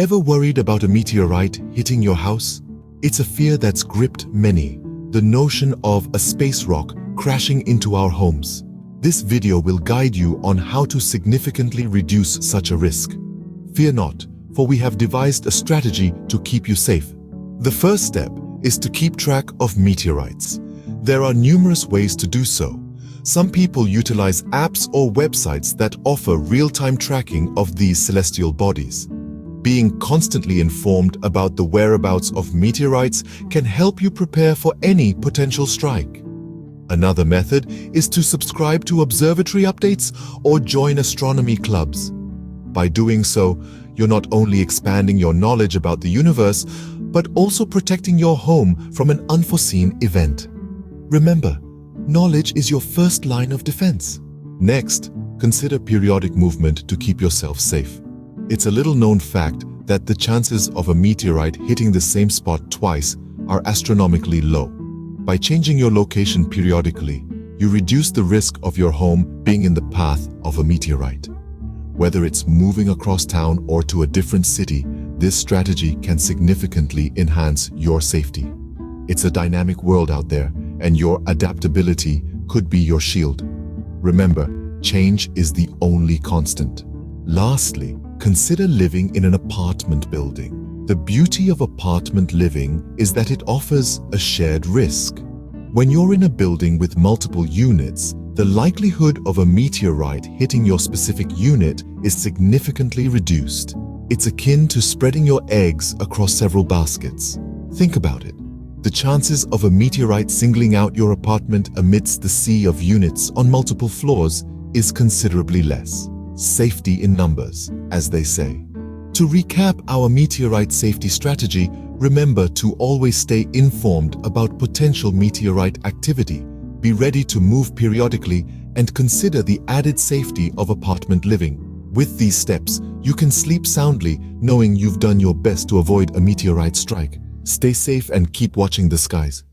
Ever worried about a meteorite hitting your house? It's a fear that's gripped many, the notion of a space rock crashing into our homes. This video will guide you on how to significantly reduce such a risk. Fear not, for we have devised a strategy to keep you safe. The first step is to keep track of meteorites. There are numerous ways to do so. Some people utilize apps or websites that offer real-time tracking of these celestial bodies. Being constantly informed about the whereabouts of meteorites can help you prepare for any potential strike. Another method is to subscribe to observatory updates or join astronomy clubs. By doing so, you're not only expanding your knowledge about the universe, but also protecting your home from an unforeseen event. Remember, knowledge is your first line of defense. Next, consider periodic movement to keep yourself safe. It's a little-known fact that the chances of a meteorite hitting the same spot twice are astronomically low. By changing your location periodically, you reduce the risk of your home being in the path of a meteorite. Whether it's moving across town or to a different city, this strategy can significantly enhance your safety. It's a dynamic world out there, and your adaptability could be your shield. Remember, change is the only constant. Lastly, consider living in an apartment building. The beauty of apartment living is that it offers a shared risk. When you're in a building with multiple units, the likelihood of a meteorite hitting your specific unit is significantly reduced. It's akin to spreading your eggs across several baskets. Think about it. The chances of a meteorite singling out your apartment amidst the sea of units on multiple floors is considerably less. Safety in numbers, as they say. To recap our meteorite safety strategy, remember to always stay informed about potential meteorite activity, be ready to move periodically, and consider the added safety of apartment living. With these steps, you can sleep soundly knowing you've done your best to avoid a meteorite strike. Stay safe and keep watching the skies.